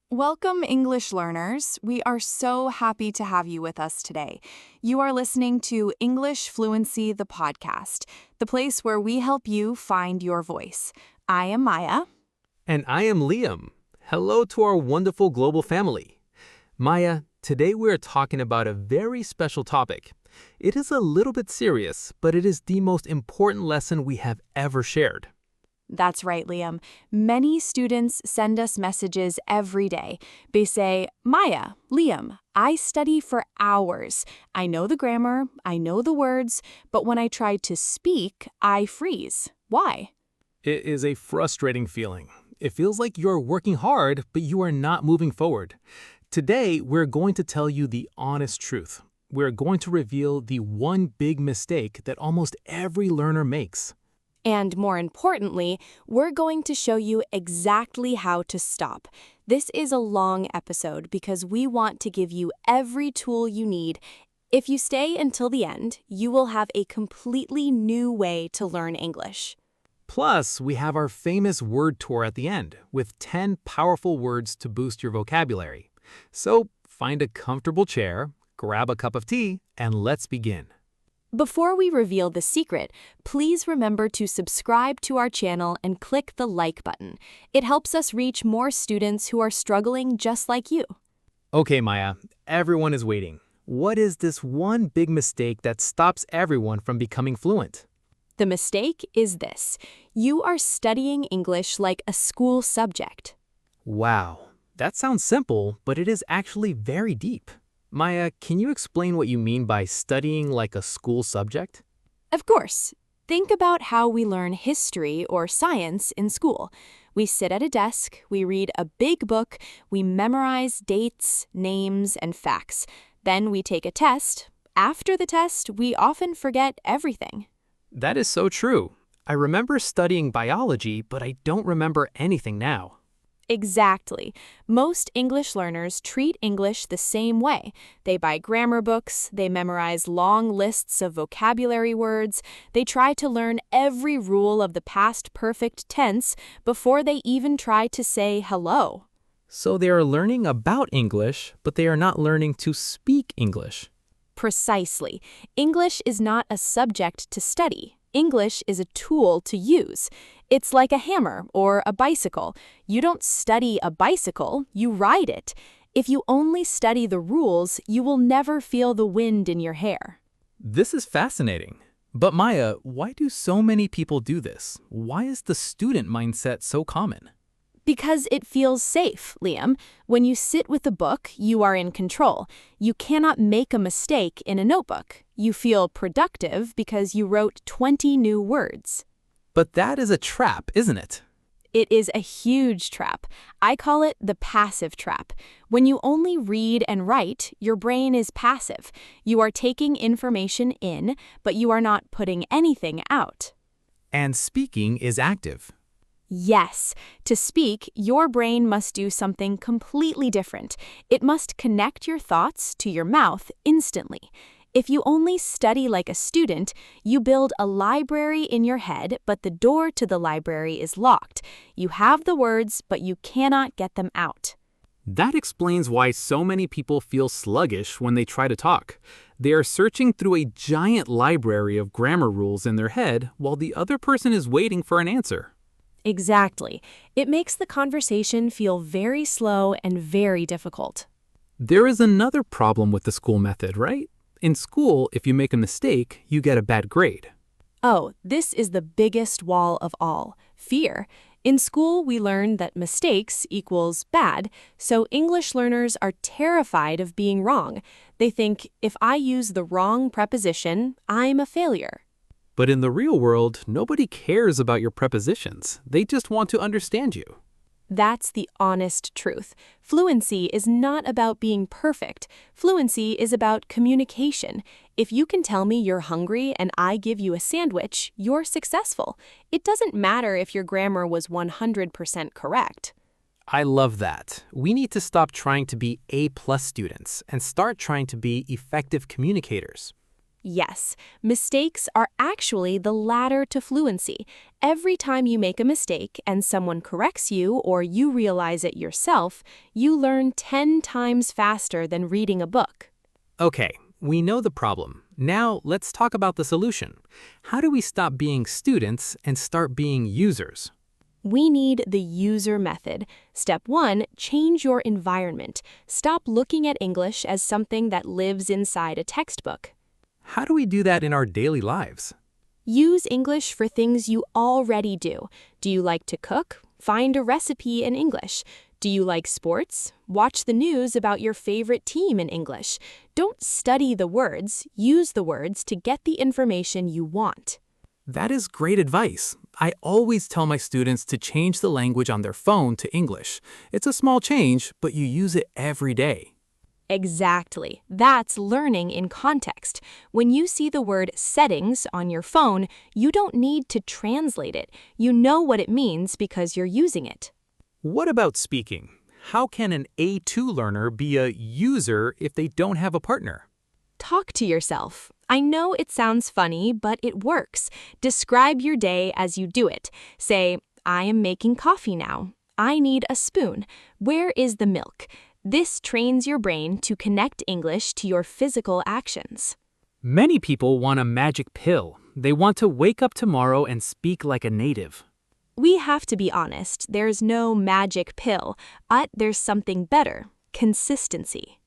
Welcome, English learners. We are so happy to have you with us today. You are listening to English Fluency, the podcast, the place where we help you find your voice. I am Maya. And I am Liam. Hello to our wonderful global family. Maya, today we're talking about a very special topic. It is a little bit serious, but it is the most important lesson we have ever shared. That's right, Liam. Many students send us messages every day. They say, Maya, Liam, I study for hours. I know the grammar, I know the words, but when I try to speak, I freeze. Why? It is a frustrating feeling. It feels like you're working hard, but you are not moving forward. Today, we're going to tell you the honest truth. We're going to reveal the one big mistake that almost every learner makes. And more importantly, we're going to show you exactly how to stop. This is a long episode because we want to give you every tool you need. If you stay until the end, you will have a completely new way to learn English. Plus, we have our famous word tour at the end with 10 powerful words to boost your vocabulary. So find a comfortable chair, grab a cup of tea, and let's begin. Before we reveal the secret, please remember to subscribe to our channel and click the like button. It helps us reach more students who are struggling just like you. Okay, Maya, everyone is waiting. What is this one big mistake that stops everyone from becoming fluent? The mistake is this: you are studying English like a school subject. Wow, that sounds simple, but it is actually very deep. Maya, can you explain what you mean by studying like a school subject? Of course. Think about how we learn history or science in school. We sit at a desk, we read a big book, we memorize dates, names, and facts. Then we take a test. After the test, we often forget everything. That is so true. I remember studying biology, but I don't remember anything now. Exactly. Most English learners treat English the same way. They buy grammar books, they memorize long lists of vocabulary words, they try to learn every rule of the past perfect tense before they even try to say hello. So they are learning about English, but they are not learning to speak English. Precisely. English is not a subject to study. English is a tool to use. It's like a hammer or a bicycle. You don't study a bicycle, you ride it. If you only study the rules, you will never feel the wind in your hair. This is fascinating. But Maya, why do so many people do this? Why is the student mindset so common? Because it feels safe, Liam. When you sit with a book, you are in control. You cannot make a mistake in a notebook. You feel productive because you wrote 20 new words. But that is a trap, isn't it? It is a huge trap. I call it the passive trap. When you only read and write, your brain is passive. You are taking information in, but you are not putting anything out. And speaking is active. Yes. To speak, your brain must do something completely different. It must connect your thoughts to your mouth instantly. If you only study like a student, you build a library in your head, but the door to the library is locked. You have the words, but you cannot get them out. That explains why so many people feel sluggish when they try to talk. They are searching through a giant library of grammar rules in their head while the other person is waiting for an answer. Exactly. It makes the conversation feel very slow and very difficult. There is another problem with the school method, right? In school, if you make a mistake, you get a bad grade. Oh, this is the biggest wall of all: fear. In school, we learn that mistakes equals bad, so English learners are terrified of being wrong. They think, if I use the wrong preposition, I'm a failure. But in the real world, nobody cares about your prepositions. They just want to understand you. That's the honest truth. Fluency is not about being perfect. Fluency is about communication. If you can tell me you're hungry and I give you a sandwich, you're successful. It doesn't matter if your grammar was 100% correct. I love that. We need to stop trying to be A+ students and start trying to be effective communicators. Yes, mistakes are actually the ladder to fluency. Every time you make a mistake and someone corrects you or you realize it yourself, you learn 10 times faster than reading a book. Okay, we know the problem. Now let's talk about the solution. How do we stop being students and start being users? We need the user method. Step 1, change your environment. Stop looking at English as something that lives inside a textbook. How do we do that in our daily lives? Use English for things you already do. Do you like to cook? Find a recipe in English. Do you like sports? Watch the news about your favorite team in English. Don't study the words, use the words to get the information you want. That is great advice. I always tell my students to change the language on their phone to English. It's a small change, but you use it every day. Exactly. That's learning in context. When you see the word settings on your phone, you don't need to translate it. You know what it means because you're using it. What about speaking? How can an A2 learner be a user if they don't have a partner? Talk to yourself. I know it sounds funny, but it works. Describe your day as you do it. Say, I am making coffee now. I need a spoon. Where is the milk? This trains your brain to connect English to your physical actions. Many people want a magic pill. They want to wake up tomorrow and speak like a native. We have to be honest, there's no magic pill, but there's something better: consistency.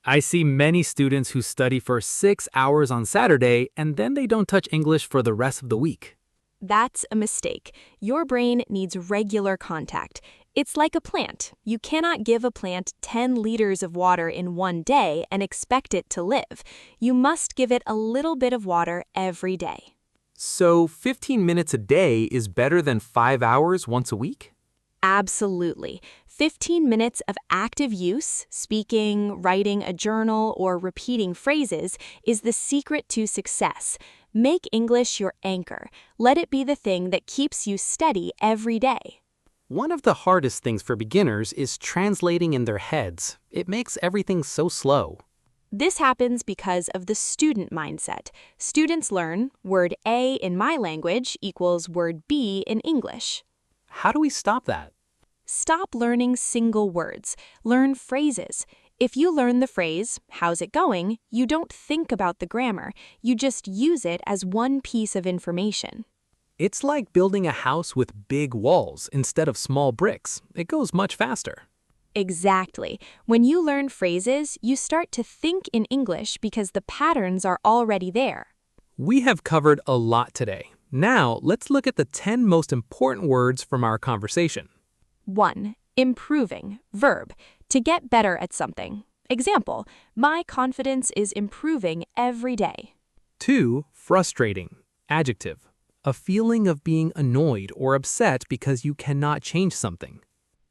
I see many students who study for 6 hours on Saturday and then they don't touch English for the rest of the week. That's a mistake. Your brain needs regular contact. It's like a plant. You cannot give a plant 10 liters of water in one day and expect it to live. You must give it a little bit of water every day. So 15 minutes a day is better than 5 hours once a week? Absolutely. 15 minutes of active use, speaking, writing a journal, or repeating phrases is the secret to success. Make English your anchor. Let it be the thing that keeps you steady every day. One of the hardest things for beginners is translating in their heads. It makes everything so slow. This happens because of the student mindset. Students learn word A in my language equals word B in English. How do we stop that? Stop learning single words. Learn phrases. If you learn the phrase, "How's it going?" you don't think about the grammar. You just use it as one piece of information. It's like building a house with big walls instead of small bricks. It goes much faster. Exactly. When you learn phrases, you start to think in English because the patterns are already there. We have covered a lot today. Now, let's look at the 10 most important words from our conversation. 1. Improving. Verb. To get better at something. Example, my confidence is improving every day. 2. Frustrating. Adjective. A feeling of being annoyed or upset because you cannot change something.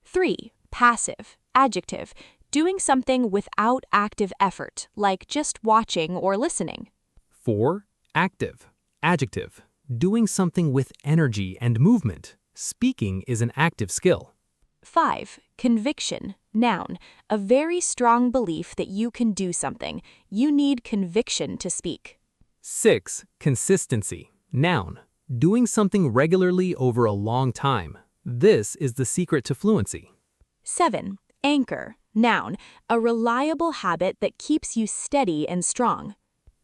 3. Passive. Adjective. Doing something without active effort, like just watching or listening. 4. Active. Adjective. Doing something with energy and movement. Speaking is an active skill. 5. Conviction. Noun. A very strong belief that you can do something. You need conviction to speak. 6. Consistency. Noun. Doing something regularly over a long time. This is the secret to fluency. 7. Anchor. Noun. A reliable habit that keeps you steady and strong.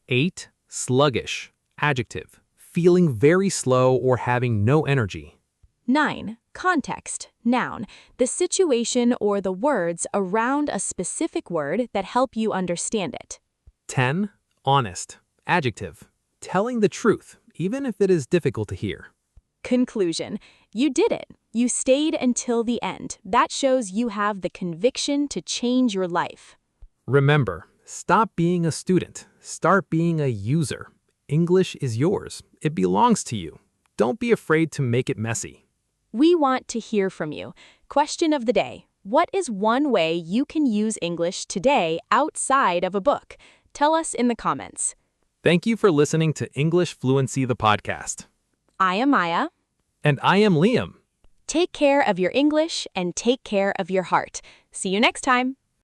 8. Sluggish. Adjective. Feeling very slow or having no energy. 9. Context. Noun. The situation or the words around a specific word that help you understand it. 10. Honest. Adjective. Telling the truth, even if it is difficult to hear. Conclusion. You did it. You stayed until the end. That shows you have the conviction to change your life. Remember, stop being a student. Start being a user. English is yours. It belongs to you. Don't be afraid to make it messy. We want to hear from you. Question of the day. What is one way you can use English today outside of a book? Tell us in the comments. Thank you for listening to English Fluency, the podcast. I am Maya. And I am Liam. Take care of your English and take care of your heart. See you next time.